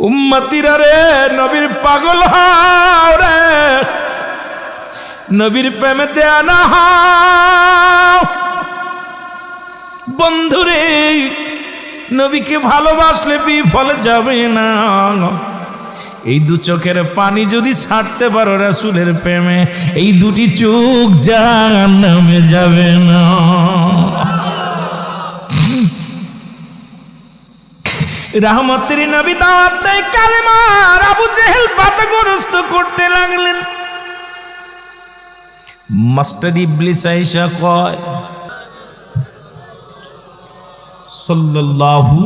উম্মতিরা রে, নবীর পাগল হও রে, নবীর প্রেমে দেয়ানা হও বন্ধুরে। নবীকে ভালোবাসলে বিফল যাবে না। এই দু চোখের পানি যদি ছাড়তে পারো রাসূলের প্রেমে, এই দুটি চোখ জাহান্নামে যাবে না। রহমতের নবী দাওয়াত দেয় কালেমার, আবু জেহেল বাধাগ্রস্ত করতে লাগলেন। মাস্টার ইবলিস আয়েশা কয় সাল্লাল্লাহু,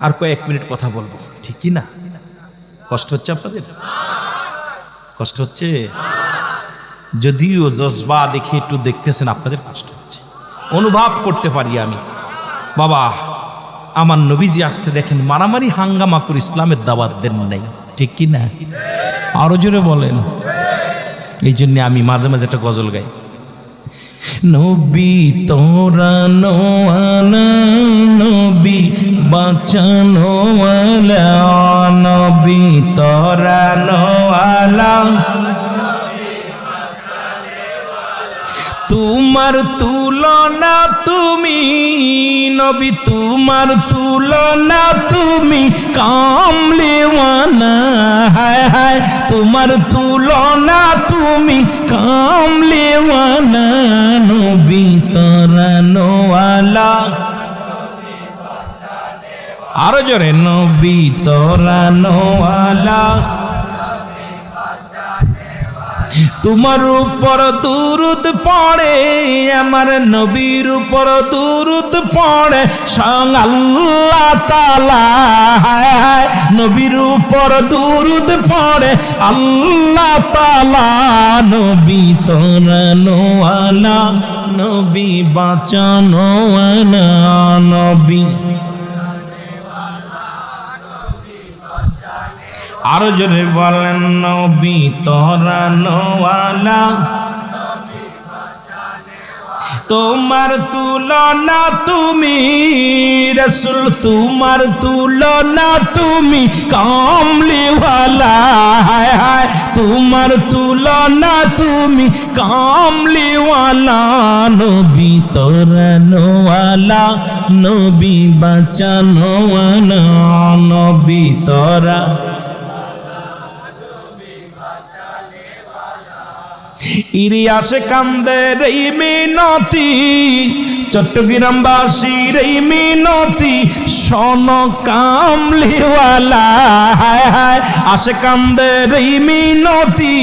আর কয়েক মিনিট কথা বলবো, ঠিক কি না? কষ্ট হচ্ছে আপনাদের? কষ্ট হচ্ছে? যদিও জজবা দেখে একটু দেখতেছেন, আপনাদের কষ্ট হচ্ছে, অনুভব করতে পারি আমি। বাবা, আমার নবীজি আসছে দেখেন, মারামারি হাঙ্গামা করে ইসলামের দাওয়াত দেন নাই, ঠিক কি না? আরো জোরে বলেন। এই জন্য আমি মাঝে মাঝে একটা গজল গাই। নবী তোরা নোয়ানা, নবী বাঁচানো ওয়ালা, নবী তোরা নোয়ালা, তোমার তুলনা তুমি নবী, তোমার তুলনা তুমি কামলিওয়ানা, হায় হায় তোমার তুলনা তুমি কামলিওয়ানা, নবী তরানোয়ালা। আরো জোরে, নবী তরানোয়ালা। তোমার উপর দুরুদ পড়ে, আমার নবীর উপর দুরুদ পড়ে স্বয়ং আল্লাহ তাআলা, হায় হায় নবীর উপর দুরুদ পড়ে আল্লাহ তাআলা, নবী তরানোয়ালা, নবী বাঁচানোয়ালা, নবী। আরো জোরে বলেন, নবী তরানোয়ালা, তোমার তুলনা তুমি রাসূল, তোমার তুলনা তুমি কামলিওয়ালা, হায় হায় তোমার তুলনা তুমি কামলিওয়ালা, নবী তরানোয়ালা, নবী বাঁচানোয়ালা, নবী তরা। ইরিয়াসে কান্দের এই মিনতি, চট্টগ্রামবাসীর এই মিনতি, শোন কামলিওয়ালা, হায় হায় আসে কান্দের এই মিনতি,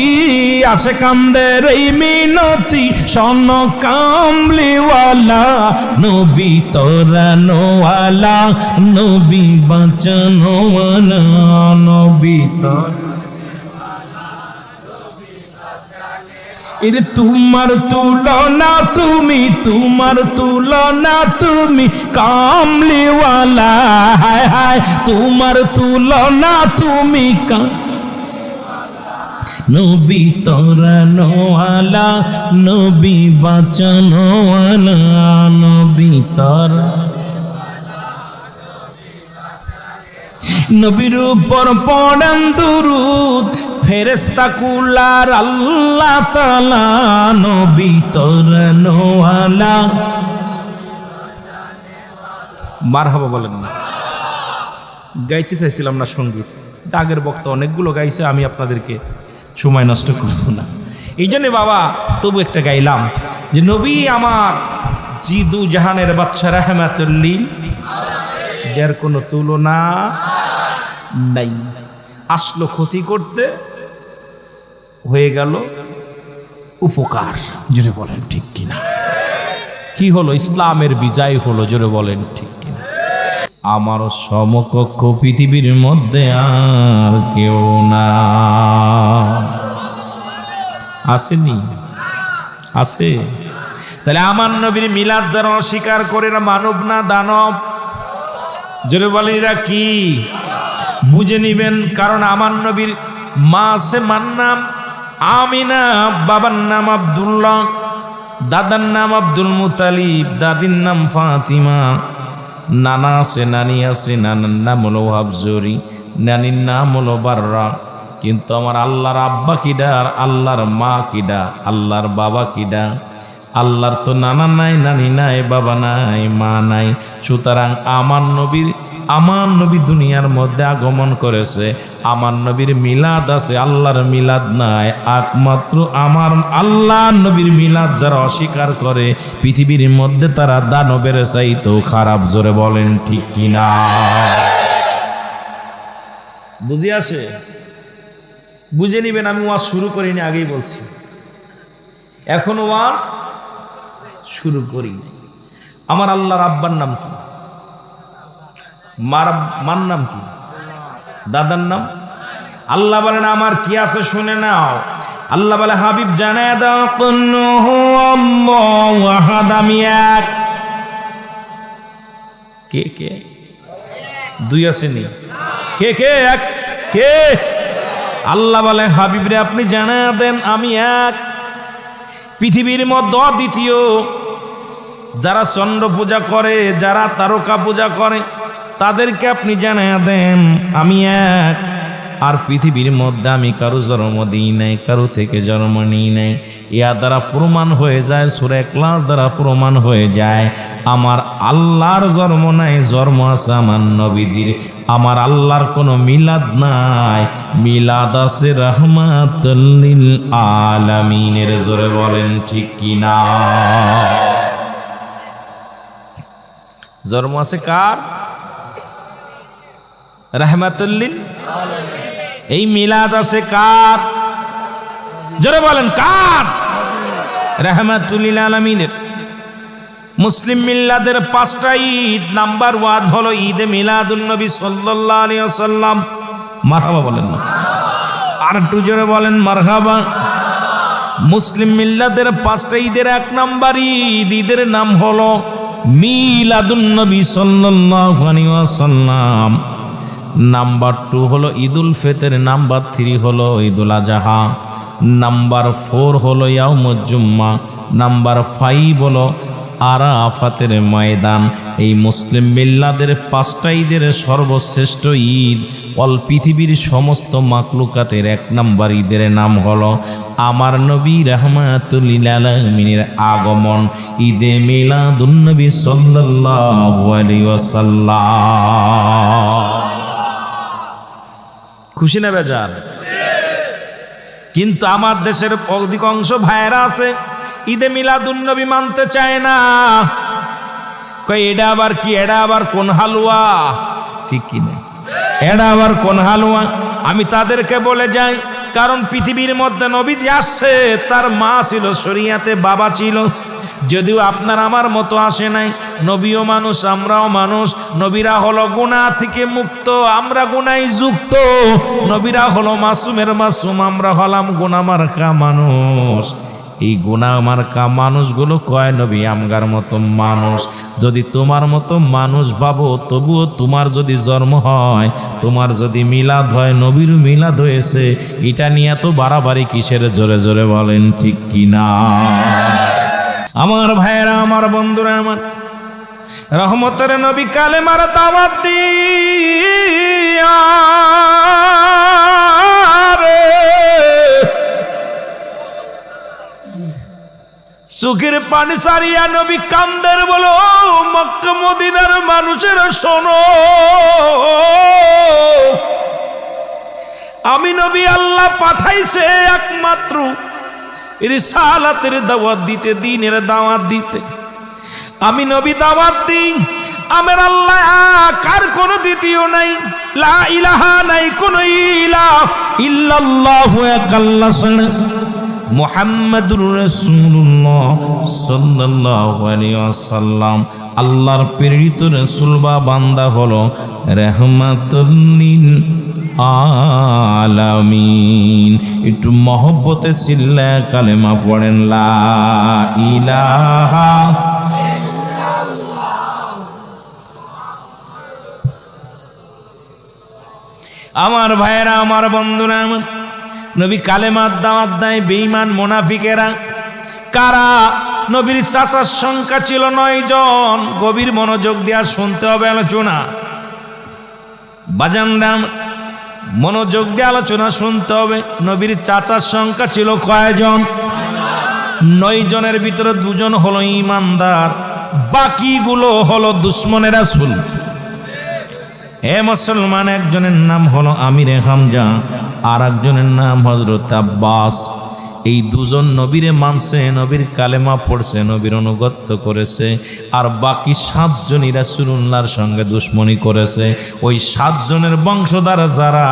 আসে কান্দের এই মিনতি, শোন কামলিওয়ালা, নবী তরানোয়ালা, নবী বাঁচানোয়ালা, নবী তর। এরে তোমার তুলনা তুমি, তোমার তুলনা তুমি কামলিওয়ালা, হায় হায় তোমার তুলনা তুমি নবী তরানোয়ালা, নবী বাঁচানোয়ালা, নবী তর। নবীর উপর পড়েন দুরূদ ফেরেশতা কুলার আল্লাহ তাআলা, নবী তরানোয়ালা। মারহাবা বলেন না। গাইতে চাইছিলাম না সঙ্গীত, আগের বক্তা অনেকগুলো গাইছে, আমি আপনাদেরকে সময় নষ্ট করব না, এই জন্যে বাবা তবু একটা গাইলাম যে নবী আমার জিদু জাহানের বাচ্চা রাহমাতুল লিল, যার কোনো তুলনা নাই। আসলো ক্ষতি করতে, হয়ে গেল উপকার, জোরে বলেন ঠিক কিনা? কি হলো? ইসলামের বিজয় হলো, জোরে বলেন ঠিক কিনা? আমার সমকক্ষ পৃথিবীর মধ্যে আর কেউ না। আসেনি? আছে? তাহলে আমার নবীর মিলাদ যারা অস্বীকার করে না, মানব না দানব? জোরে বলেন এরা কি? বুঝে নিবেন, কারণ আমার নবীর মা আছে মান্নাম আমিনা, বাবার নাম আব্দুল্লাহ, দাদার নাম আব্দুল মুতালিব, দাদির নাম ফাতিমা, নানা আছে, নানি আছে, নানার নাম হলো ওয়াহাবজুরি, নানির নাম হলো বাররা। কিন্তু আমার আল্লাহর আব্বা কিডা আর আল্লাহর মা কিডা, আল্লাহর বাবা কিডা? আল্লাহর তো নানা নাই, নানি নাই, বাবা নাই, মা নাই। সুতরাং আমার নবী দুনিয়ার মধ্যে আগমন করেছে, আমার নবীর মিলাদ আছে, আল্লাহর মিলাদ নাই। একমাত্র আমার আল্লাহ নবীর মিলাদ যারা অস্বীকার করে পৃথিবীর মধ্যে তারা দানবের চাইতেও খারাপ। জোরে বলেন ঠিক কিনা? বুঝে আসে? বুঝে নিবেন। আমি ওয়াজ শুরু করিনি, আগেই বলছি, এখনো ওয়াজ শুরু করি। আমার আল্লাহর আব্বার নাম কি? মার নাম কি? দাদার নাম? আল্লাহ বলেন আমার কি আছে শুনে নাও। আল্লাহ বলে হাবিব জানায় দাও আমি এক। কে কে? দুই আসেনি? কে কে? এক কে? আল্লাহ বলে হাবিব রে আপনি জানায় দেন আমি এক, পৃথিবীর মধ্যে অদ্বিতীয়। যারা চন্দ্র পূজা করে, যারা তারকা পূজা করে, তাদেরকে আপনি জানায়া দেন আমি এক। আর পৃথিবীর মধ্যে আমি কারো জন্ম দিই নাই, কারো থেকে জন্ম নিই নাই। ইয়া দ্বারা প্রমাণ হয়ে যায়, সূরা ইখলাস দ্বারা প্রমাণ হয়ে যায় আমার আল্লাহর জন্ম নাই, জন্ম আছে আমার নবীজির। আমার আল্লাহর কোনো মিলাদ নাই, মিলাদ আছে রাহমাতুল লিল আলামিনের। জোরে বলেন ঠিক কিনা? জন্ম আছে কার? রাহমাতুল লিল আলামিন। এই মিলাদ আছে কার? জোরে বলেন কার? রাহমাতুল লিল আলামিনের। মুসলিম মিল্লাদের 5টা ঈদ। নাম্বার 1 হলো ঈদে মিলাদুন নবী সাল্লাল্লাহু আলাইহি ওয়াসাল্লাম। মারহাবা বলেন না? আর একটু জোরে বলেন মারহাবা। মুসলিম মিল্লাদের 5টা ঈদের 1 নাম্বার ঈদের নাম হলো মিলাদুন নবী সাল্লাল্লাহু আলাইহি ওয়াসাল্লাম। নাম্বার 2 হলো ঈদুল ফিতর। নাম্বার 3 হলো ঈদুল আজহা। নাম্বার 4 হলো ইয়াউমুজ জুম্মা। নাম্বার 5 হলো আরাফাতের ময়দান। এই মুসলিম মিল্লাদের 5টা ঈদের সর্বশ্রেষ্ঠ ঈদ, অল পৃথিবীর সমস্ত মাখলুকাতের 1 নাম্বার ঈদের নাম হলো আমার নবী রাহমাতুল লিল আলামিনের আগমন, ঈদে মিলাদুন নবী সাল্লাল্লাহু আলাইহি ওয়াসাল্লাম। খুশি না বেজার? কিন্তু আমার দেশের অধিকাংশ ভাইয়েরা আছে ঈদে মিলাদুন নবী মানতে চায় না। কই এটা আবার কি? এটা আবার কোন হালুয়া? ঠিক কি না? এটা আবার কোন হালুয়া? আমি তাদেরকে বলে যাই, কারণ পৃথিবীর মধ্যে নবীজি আসছে, তার মা ছিল শরিয়াতে, বাবা ছিল। যদিও আপনার আমার মতো আসে নাই, নবীও মানুষ, আমরাও মানুষ। নবীরা হলো গুনাহ থেকে মুক্ত, আমরা গুনায় যুক্ত। নবীরা হলো মাসুমের মাসুম, আমরা হলাম গুনাহ মার্কা মানুষ। এই গুনাহ মার্কা মানুষগুলো কয় নবী আমগার মতো মানুষ। যদি তোমার মতো মানুষ ভাবো, তবুও তোমার যদি জন্ম হয়, তোমার যদি মিলাদ হয়, নবীর মিলাদ হয়েছে, এটা নিয়ে তো বাড়াবাড়ি কিসের? জোরে জোরে বলেন ঠিক কিনা? আমার ভাইয়েরা, আমার বন্ধুরা, আমার রহমতের নবী কালেমার দাওয়াত দিয়া চোখের পানি সারিয়া নবী কান্দের বলো, মক্কা মদিনার মানুষের শোনো, আমি নবী আল্লাহ পাঠাইছে একমাত্র রিসালাতের দাওয়াত দিতে, দ্বীনের দাওয়াত দিতে। আমি নবী দাওয়াত দিই, আমার আল্লাহ কার কোনো দ্বিতীয় নাই, লা ইলাহা নাই কোন ইলাহ ইল্লাল্লাহু এক আল্লাহ ছাড়া। মুহাম্মাদুর রাসূলুল্লাহ সাল্লাল্লাহু আলাইহি ওয়াসাল্লাম আল্লাহর প্রেরিত রাসূল বা বান্দা হলো রাহমাতুল লিল আলামিন। একটু মহব্বতে চিল্লা কালেমা পড়েন, লা ইলাহা ইল্লাল্লাহ। আমার ভাইয়েরা, আমার বন্ধুরা, আমার নবী কালেমার দাওয়াত দেয় বেঈমান মুনাফিকেরা। কারা? নবীর চাচার সংখ্যা ছিল 9 জন। গভীর মনোযোগ দিয়ে শুনতে হবে আলোচনা, বাজানরা মনোযোগ দিয়ে আলোচনা শুনতে হবে। নবীর চাচার সংখ্যা ছিল কয়জন? 9 জনের ভিতরে 2 জন হলো ঈমানদার, বাকিগুলো হলো দুশমনের রাসূল। এ মুসলমান, একজনের নাম হলো আমিরে হামজা, আর একজনের নাম হযরত আব্বাস। এই 2 জন নবীরে মানছে, নবীর কালেমা পড়ছে, নবীর অনুগত্য করেছে, আর বাকি 7 জনই রাসূলুল্লাহর সঙ্গে দুশমনি করেছে। ওই 7 জনের বংশধর যারা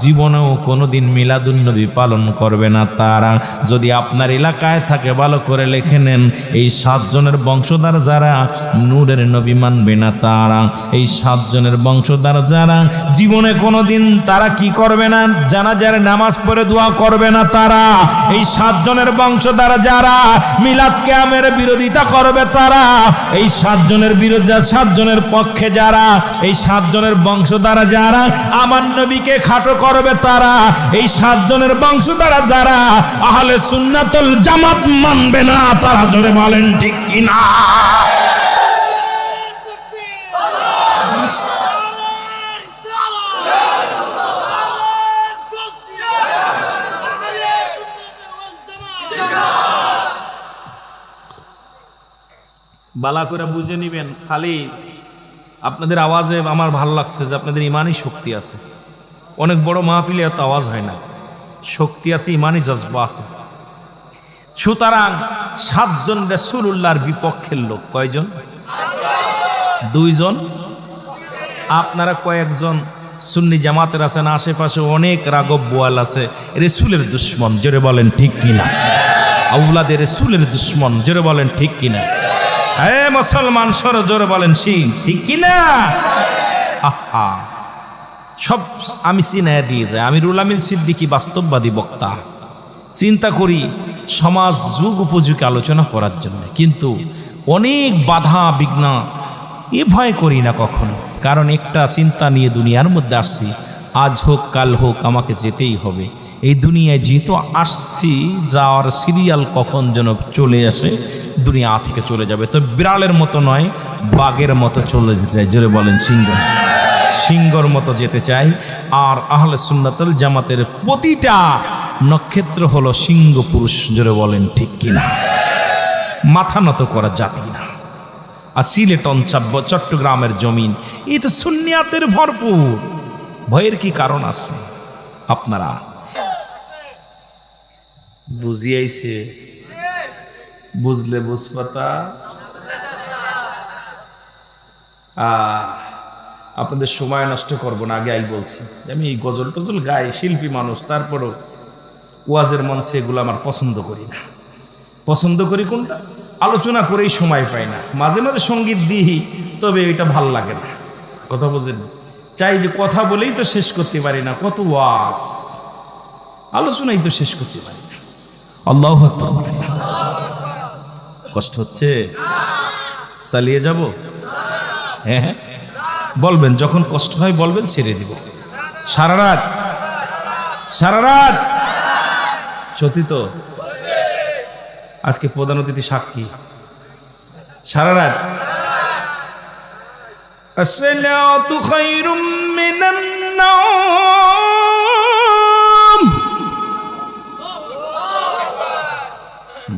জীবনেও কোনোদিন মিলাদুন নবী পালন করবে না, তারা যদি আপনার এলাকায় থাকে ভালো করে লিখে নেন। এই 7 জনের বংশধর যারা নূরের নবী মানবে না, তারা এই 7 জনের বংশধর যারা জীবনে কোনোদিন তারা কি করবে না, জানাজার নামাজ পড়ে দোয়া করবে না, তারা এই 7 জনের বংশধর যারা মিলাদ কিয়ামের বিরোধিতা করবে, তারা এই 7 জনের বিরুদ্ধে 7 জনের পক্ষে যারা এই 7 জনের বংশধর যারা আমার নবীকে খাটো করবে, তারা এই 7 জনের বংশধর যারা আহলে সুন্নাতুল জামাত মানবে না, তারা জোরে বলেন ঠিক কিনা? বালা করে বুঝে নিবেন। খালি আপনাদের আওয়াজে আমার ভালো লাগছে যে আপনাদের ইমানই শক্তি আছে। অনেক বড় মাহফিলে এত আওয়াজ হয় না, শক্তি আছে, ইমানই জজবা আছে। সুতরাং 7 জন রাসূলুল্লাহর বিপক্ষের লোক কয়জন? 2 জন। আপনারা কয়েকজন সুন্নি জামাতের আছেন, আশেপাশে অনেক রাগব বোয়াল আছে, রাসূলের দুশমন, জোরে বলেন ঠিক কিনা? আওলাদের রাসূলের দুশমন, জোরে বলেন ঠিক কিনা? হে মুসলমান, সর জোরে বলেন ঠিক কিনা? আহা, সব আমি চিনায় দিয়ে যাই। আমিরুল আমিন সিদ্দিকী বাস্তববাদী বক্তা, চিন্তা করি সমাজ যুগ উপযোগী আলোচনা করার জন্য, কিন্তু অনেক বাধা বিঘ্ন, এ ভয় করি না কখনো। কারণ একটা চিন্তা নিয়ে দুনিয়ার মধ্যে আসছি, আজ হোক কাল হোক আমাকে যেতেই হবে। এই দুনিয়ায় যেহেতু আসছি, যাওয়ার সিরিয়াল কখন যেন চলে আসে, দুনিয়া থেকে চলে যাবে। তো বিড়ালের মতো নয়, বাঘের মতো চলে যেতে চাই, জোরে বলেন সিংহর মতো যেতে চাই। আর আহলে সুন্নাতুল জামাতের প্রতিটা নক্ষত্র হলো সিংহ পুরুষ, জোরে বলেন ঠিক কিনা? মাথা নত করা জাতি না। আর সিলেট অঞ্চল, চট্টগ্রামের জমিন, এই তো সুন্নিয়াতের ভরপুর। ভয়ের কি কারণ আছে? আপনারা বুঝিয়েছে, বুঝলে বুঝপাতা। আপনাদের সময় নষ্ট করব না, আগে বলছি আমি এই গজল টজল গাই, শিল্পী মানুষ, তারপরও ওয়াজের মঞ্চে এগুলো আমার পছন্দ করি না। পছন্দ করি কোনটা? আলোচনা করেই সময় পাই না। মাঝে মাঝে সঙ্গীত দিই, তবে এটা ভাল লাগে না। কথা বোঝেন? চাই যে কথা বলেই তো শেষ করতে পারি না, কত ওয়াজ, আলোচনাই তো শেষ করতে পারি না। আল্লাহু আকবার বলেন। কষ্ট হচ্ছে? চালিয়ে যাব? হ্যাঁ বলবেন, যখন কষ্ট হয় বলবেন, ছেড়ে দিব। সারা রাত সত্যি তো? আজকে প্রধান অতিথি সাক্ষী। সারা রাত। আসসালাতু খায়রুম মিনান নাওম।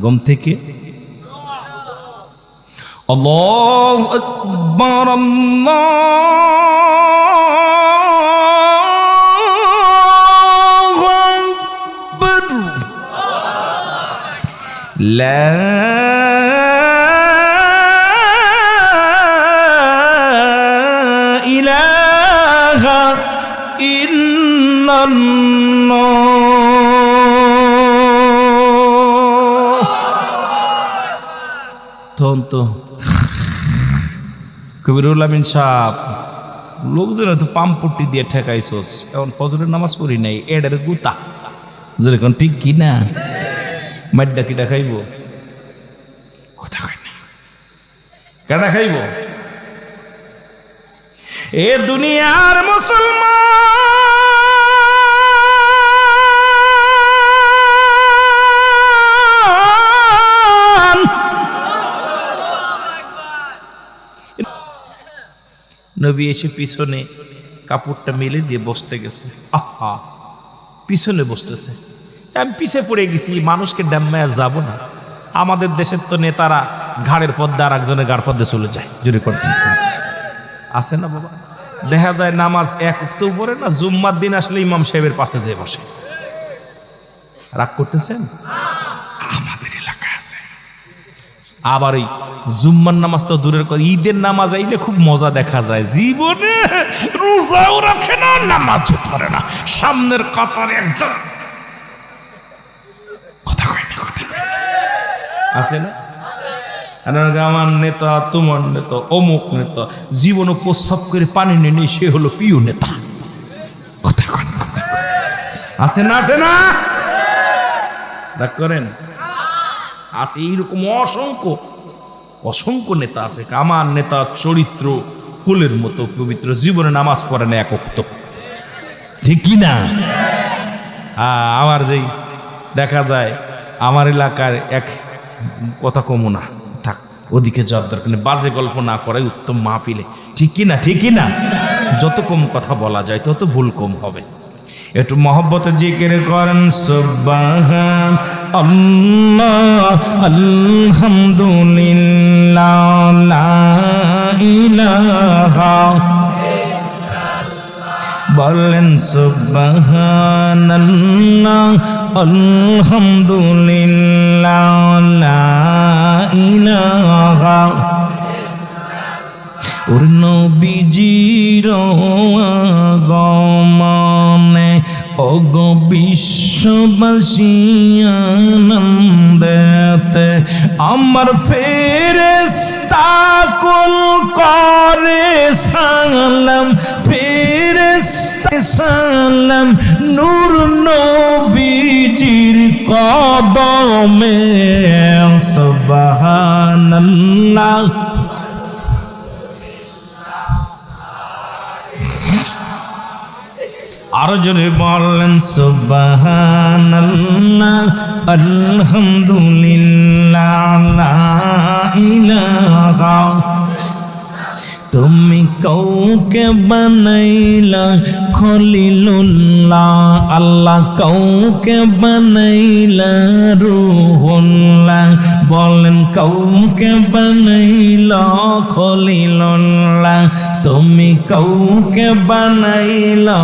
ঘুম থেকে আল্লাহু আকবার, আল্লাহু আকবার, লা ইলাহা ইল্লাল্লাহ। তখন তো কবিরুল আমিন সাহেব, লোকজন তো পাম্পট্টি দিয়ে ঠেকাইছস, এখন ফজরের নামাজ পড়ি নাই, এডের গুতা, যেরকম ঠিক কি না? মাড্ডা কিটা খাইব? কথা কয় না, কাটা খাইব? এ দুনিয়ার মুসলমান, নবী এসে পিছনে কাপড়টা মেলে দিয়ে বসতে গেছে। আহা, পিছনে বসতেছে, আমি পিছে পড়ে গেছি, মানুষকে ডাম্মায় যাব না। আমাদের দেশের তো নেতারা ঘাড়ের পদ্মা আর একজনের গাড় পদ্মে চলে যায়, জোরে করতে আসে না বাবা। দেখা যায় নামাজ এক উক্ত পড়ে না, জুম্মার দিন আসলে ইমাম সাহেবের পাশে যেয়ে বসে। রাগ করতেছেন? আমাদের এলাকায় আছে। আবার ওই জুম্মার নামাজ তো দূরের কথা, ঈদের নামাজ আইলে খুব মজা দেখা যায়। জীবনে রোজাও রাখে না, নামাজও পড়ে না, সামনের কাতারে একজন কথা কয় না, কথা আছে না? আমার নেতা, তোমার নেতা, অমুক নেতা জীবনও প্রস্রাব করে পানি নেই, সে হলো প্রিয় নেতা। কথা কন, কথা আছে না? আছে না? রাগ করেন? আছে এইরকম অসংখ্য অসংখ্য নেতা আছে। আমার নেতা চরিত্র ফুলের মতো পবিত্র, জীবনে নামাজ পড়ে না এক ওয়াক্ত, ঠিক কি না? আমার যেই দেখা যায় আমার এলাকার এক কথা কমু না, থাক ওদিকে যাওয়ার দরকার নেই, বাজে গল্প না করাই উত্তম মাহফিলে, ঠিক কি না? ঠিক কি না? যত কম কথা বলা যায় তত ভুল কম হবে। একটু মহব্বতে জিকির করেন সুবহান আল্লাহ আলহামদুলিল্লাহ লা ইলাহা বলেন সুবহানাল্লাহ আলহামদুলিল্লাহ লা ইলাহা। ওর নবীজির আগমনে অগ বিশ্ববাসী আনন্দেতে আমার ফেরেশতা কুল করে সালাম, ফেরেশতা সালাম নূর নবীজির কদমে সুবহানাল্লাহ। আরো জোরে বললেন সুবহানাল্লাহ আলহামদুলিল্লাহ লা ইলাহা। তুমি কাউকে বানাইলা খলিলুল্লাহ, আল্লাহ কাউকে বানাইলা রূহুল্লাহ। বলেন কাউকে বানাইলা খলিলুল্লাহ, তুমি কাউকে বানাইলা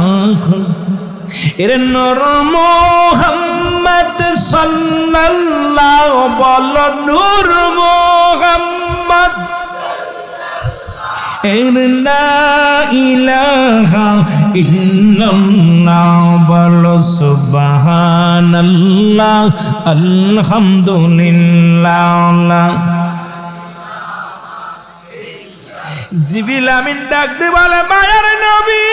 এর নূর মুহাম্মদ সাল্লাল্লাহু বল নূর মুহাম্মদ লা ইলাহা ইল্লাল্লাহ বল সুবহানাল্লাহ আলহামদুলিল্লাহ। জিবরিল আমিন ডাক দিয়ে বলে মায়ার নবী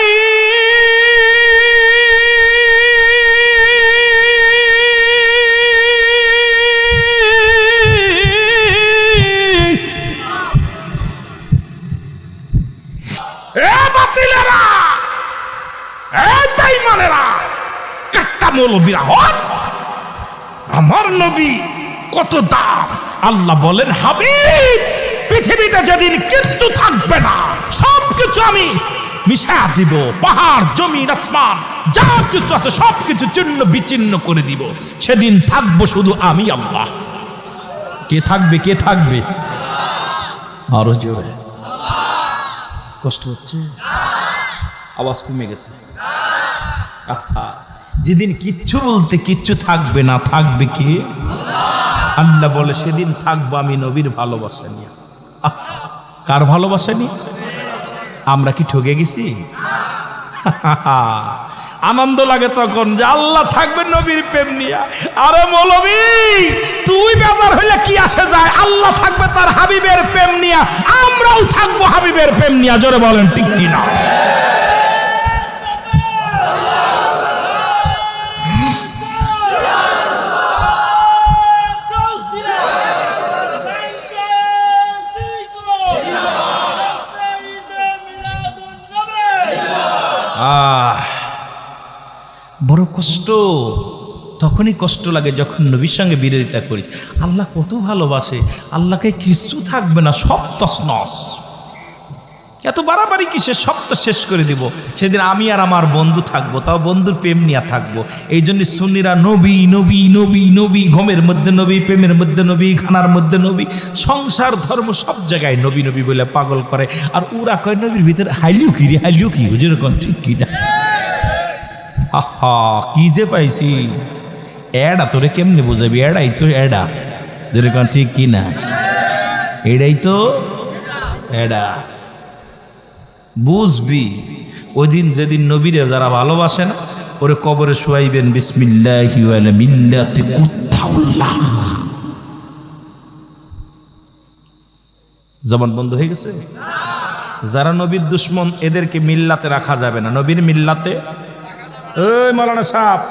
আমার নবী কত দাম। আল্লাহ বলেন হাবিব পৃথিবীতে যেদিন কিচ্ছু থাকবে না, সবকিছু আমি মিশা দিব, পাহাড় জমিন আসমান যা কিছু আছে সবকিছু চিহ্ন বিচ্ছিন্ন করে দিব, সেদিন থাকবো শুধু আমি আল্লাহ। কে থাকবে? কে থাকবে? আরো জোরে কষ্ট হচ্ছে, আওয়াজ কমে গেছে। যেদিন কিচ্ছু বলতে কিচ্ছু থাকবে না, থাকবে কি? আল্লাহ বলে সেদিন থাকবো আমি নবীর ভালোবাসা নিয়ে। কার ভালোবাসা নিয়ে? আমরা কি ঠকে গেছি? আনন্দ লাগে তখন যে আল্লাহ থাকবে নবীর প্রেম নিয়ে। আরে মৌলবী তুই বেজার হইলে কি আসে যায়, আল্লাহ থাকবে তার হাবিবের প্রেম নিয়ে, আমরাও থাকবো হাবিবের প্রেম নিয়ে। জোরে বলেন ঠিক কিনা? বড় কষ্ট তখনই কষ্ট লাগে যখন নবীর সঙ্গে বিরোধিতা করিস। আল্লাহ কত ভালোবাসে, আল্লাহকে কিছু থাকবে না, সব তছনছ। এত বাড়াবাড়ি কিসে, সব তো শেষ করে দিব। সেদিন আমি আর আমার বন্ধু থাকবো, তাও বন্ধুর প্রেম নিয়ে থাকবো। এই জন্য সুন্নিরা নবী নবী নবী নবী, ঘুমের মধ্যে নবী, প্রেমের মধ্যে নবী, খানার মধ্যে নবী, সংসার ধর্ম সব জায়গায় নবী নবী বলে পাগল করে। আর ওরা কয় নবীর ভিতরে হাইলিও কি রে, হাইলিও কি, যেরকম ঠিক কিনা। আহা কি যে পাইছি, এডা তোরে কেমনে বুঝাবি, এডাই তো এডা, যেরকম ঠিক কিনা, এটাই তো এডা। বুঝবি ওই দিন যেদিন নবীরে যারা ভালোবাসে না, ওরে কবরে শুয়াইবেন বিসমিল্লাহি ওয়ালা মিল্লাতি কুত্তাউল্লাহ। জবান বন্ধ হয়ে গেছে। যারা নবীর দুশ্মন এদেরকে মিল্লাতে রাখা যাবে না, নবীর মিল্লাতে। ওই মাওলানা সাহেব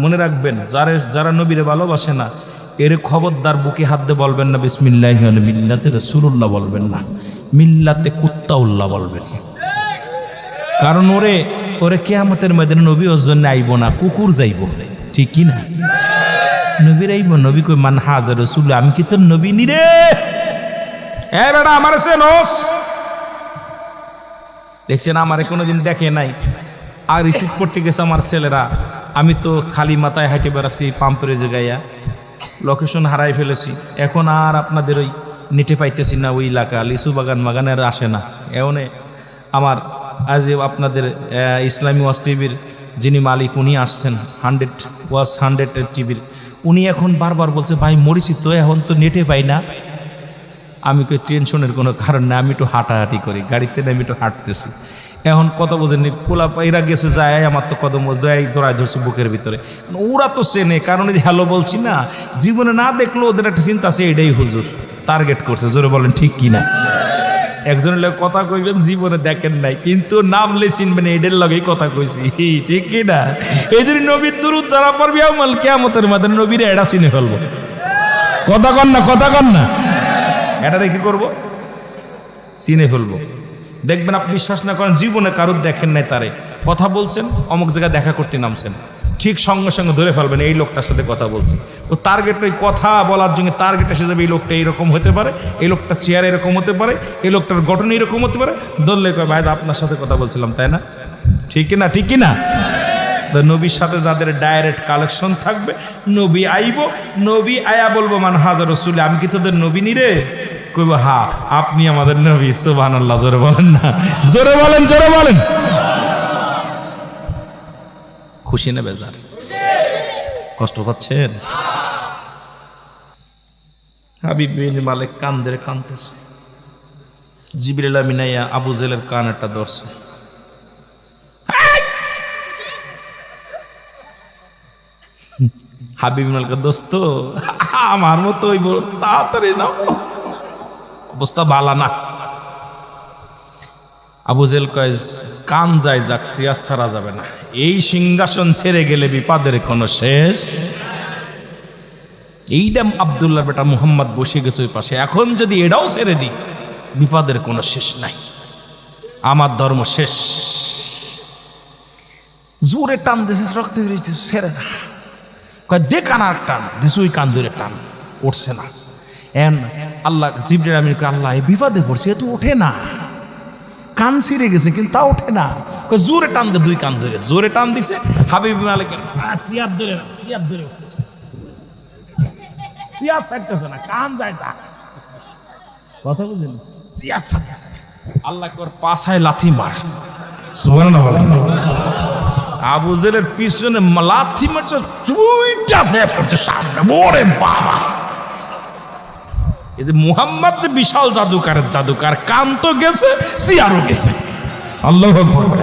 মনে রাখবেন, যারা নবীরে ভালোবাসে না এর খবরদার বুকে হাত দিয়ে বলবেন না বিসমিল্লাহি ওয়ালা মিল্লাতি রাসূলুল্লাহ বলবেন না, মিল্লাতে কুত্তাউল্লাহ বলবেন। কারণ ওরে কিয়ামতের ময়দানে নবী ওর জন্য আইব না, কুকুর যাইব, ঠিক কি না? নবীর আইব, নবী কই মান হাজা রাসূল, আমি কি তোর নবী নি রে? এ বেটা আমার চেনস? দেখছেন আমারে কোনোদিন দেখে নাই, আর রিসিভ করতে গেছে আমার ছেলেরা। আমি তো খালি মাথায় হাঁটে বেড়াচ্ছি পাম্পের জায়গায়, লোকেশন হারাই ফেলেছি। এখন আর আপনাদের ওই নেটে পাইতেছি না, ওই এলাকা লিচু বাগান বাগানের আসে না। এমনে আমার আজ আপনাদের ইসলামী ওয়াজ টিভির যিনি মালিক উনি আসছেন, 100 টিভির, উনি এখন বারবার বলছে ভাই মরিছি তো, এখন তো নেটে পাই না। আমি কই টেনশনের কোনো কারণ না, আমি একটু হাঁটাহাঁটি করি, গাড়িতে আমি একটু হাঁটতেছি। এখন কত বোঝেনি, পোলা পাইরা গেছে যায়, আমার তো কদম যায় ধরাই ধরছে বুকের ভিতরে। ওরা তো চেনে, কারণ হ্যালো বলছি না, জীবনে না দেখলো ওদের একটা চিন্তা আছে, এটাই হুজুর টার্গেট করছে। জোরে বলেন ঠিক কিনা? একজনের লোক কথা কইবেন জীবনে দেখেন নাই, কিন্তু নামলে চিনবেন, এদের লগেই কথা কইছি, ঠিক কিনা? এই জন্য নবীর দুরূদ যারা পড়বি আমল কিয়ামতের মাঠে নবীরে এরা চিনে ফেলবো। কথা কন না, কথা কন না, এটা কি করবো? চিনে ফেলবো। দেখবেন আপনি বিশ্বাস না করেন, জীবনে কারোর দেখেন নাই, তারে কথা বলছেন, অমুক জায়গায় দেখা করতে নামছেন, ঠিক সঙ্গে সঙ্গে ধরে ফেলবেন এই লোকটার সাথে কথা বলছি। তো টার্গেট, ওই কথা বলার জন্য টার্গেট এসে যাবে, এই লোকটা এইরকম হতে পারে, এই লোকটা চেয়ার এরকম হতে পারে, এই লোকটার গঠন এরকম হতে পারে। ধরলে কয় ভাই আপনার সাথে কথা বলছিলাম, তাই না? ঠিক কিনা, ঠিক কিনা? নবীর সাথে যাদের ডাইরেক্ট কালেকশন থাকবে, নবী আইব, নবী আয়া বলবো মান হাজা রাসূল, আমি কি তোদের নবী নি রে? কইব হ্যাঁ আপনি আমাদের নবী। সুবহানাল্লাহ, জোরে বলেন না, জোরে বলেন, জোরে বলেন। খুশি না বেজার? কষ্ট পাচ্ছেন? হাবিব বিন মালিক কান্দে কান্দতেছে, জিবরিল আমিন আইয়া আবু জেলের কানটা ধরছে। হাবিব মালিক দোস্ত আমার মতো হইব, তাড়াতাড়ি নাও, অবস্থা ভালো না। আবু জেল কয় কান যায় যাক, সিয়াজ ছাড়া যাবে না, এই সিংহাসন ছেড়ে গেলে বিপদের কোনো শেষ। এইটা আব্দুল্লাহ বেটা মুহাম্মদ বসে গেছে ওই পাশে, এখন যদি এটাও ছেড়ে দিই বিপদের কোনো শেষ নাই, আমার ধর্ম শেষ। জোরে টান দিয়েছে, রক্ত বেরিয়েছে, ছেড়ে না। কয় দে কান, আর টান দিস, ওই কান ধরে টান, উঠছে না। এন আল্লাহ জিবরিল আমিন কয় আল্লাহ এই বিপদে পড়ছে, এ তো ওঠে না, কান ছিঁড়ে গেছে কিন্তু তা ওঠে না। জোরে টান দে, দুই কান ধরে জোরে টান দিছে। হাবিব মালিক সিয়াদ ধরে না, সিয়াদ ধরে উঠতেছে, সিয়াদ ছাড়তেছে না, কান যায় তা, কথা বুঝলেন? সিয়াদ ছাড়তেছে। আল্লাহ কর পাছায় লাথি মার, সুবহানাল্লাহ। আবু জেলের পিছনে লাথি মারছে, দুইটা যে পড়ছে সামনে, ওরে বাবা। এই যে মুহাম্মদ বিশাল জাদুকারের জাদুকার, কান তো গেছে, সিয়ারও গেছে। আল্লাহু আকবার।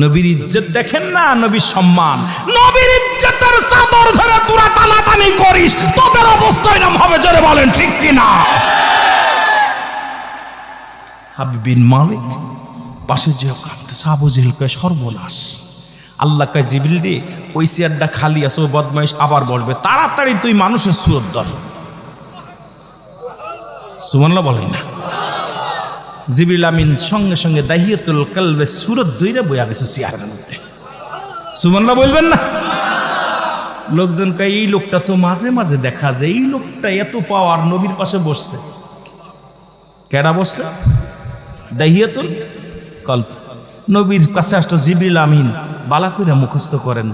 নবীর ইজ্জত দেখেন না, নবীর সম্মান, নবীর ইজ্জতের চাদর ধরে তোরা টানাটানি করিস, তোদের অবস্থা এরকম হবে, জোরে বলেন ঠিক কিনা? হাবিব বিন মালিক পাশে যে কাঁদতেছে, আবু জেহেল কয় সর্বনাশ। আল্লাহ কয় জিবরিল রে, ওই চেয়ারটা খালি আছে, ওই বদমাইশ আবার বসবে, তাড়াতাড়ি তুই মানুষের সুরত ধর। সুবহানাল্লাহ বলেন না? জিবরিল আমিন সঙ্গে সঙ্গে দাহিয়াতুল কলবে সুরত ধইরা বইয়া গেছে চেয়ারের মধ্যে। সুবহানাল্লাহ বলবেন না? লোকজন কয় এই লোকটা তো মাঝে মাঝে দেখা যায়, এই লোকটা এত পাওয়ার, নবীর পাশে বসছে। কেডা বসছে? দাহিয়াতুল কলব। নবীর কাছে আসতো জিবরিল আমিন, বালা কইরা মুখস্থ করেন,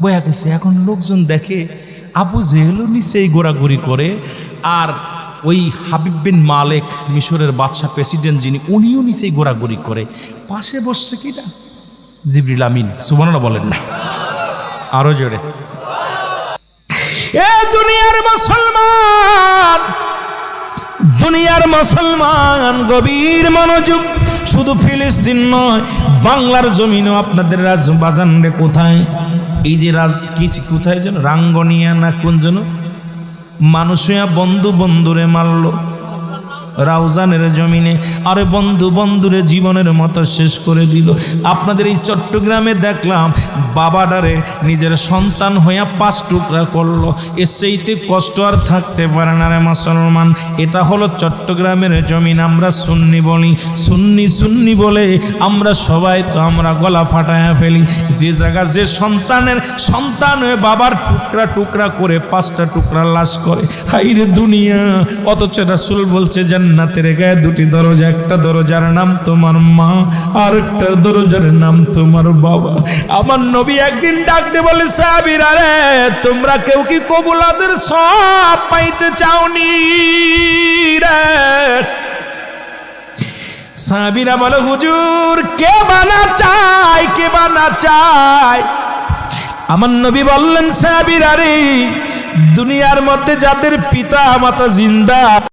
বয়া গেছে। এখন লোকজন দেখে আবু জেহেলও নিচেই গোড়াগড়ি করে, আর ওই হাবিব বিন মালেক মিশরের বাদশাহ প্রেসিডেন্ট যিনি, উনিও নিচেই গোড়াগড়ি করে। পাশে বসছে কিনা? জিবরিল আমিন। সুবহানাল্লাহ বলেন না, আরো জোরে। এ দুনিয়ার মুসলমান, দুনিয়ার মুসলমান, গভীর মনোযোগ। শুধু ফিলিস্তিন নয়, বাংলার জমিনও আপনাদের রাজ বাজান রে। কোথায়? এই যে রাজ কিছু কোথায় যেন রাঙ্গনিয়া না কোন যেন, মানুষিয়া বন্ধু বন্ধুরে মারলো রাউজানের জমিনে। আরে বন্ধু বন্ধুরে জীবনের মতো শেষ করে দিল। আপনাদের এই চট্টগ্রামে দেখলাম বাবাডারে নিজের সন্তান হইয়া 5 টুকরা করলো। এর সেইতে কষ্ট আর থাকতে পারে না রে মুসলমান। এটা হলো চট্টগ্রামের জমিন। আমরা সুন্নি বলি, সুন্নি সুন্নি বলে আমরা সবাই তো আমরা গলা ফাটায়া ফেলি। যে জায়গা যে সন্তান হয়ে বাবার টুকরা টুকরা করে 5টা টুকরা লাশ করে, হাইরে দুনিয়া। অথচ রাসূল বলছে জান্নাতের গায়ে 2টি দরজা, একটা দরজার নাম তোমার মা, আর একটা দরজার নাম তোমার বাবা। আমার নবী একদিন ডাক দিয়ে বলে, সাহাবীরা রে, তোমরা কেউ কি কবুলাদের সব পাইতে চাওনি রে? সাহাবীরা বলে, হুজুর কে বানা চায়, কে বানা চায়? আমার নবী বললেন, সাহাবীরা রে, দুনিয়ার মধ্যে যাদের পিতা মাতা জিন্দা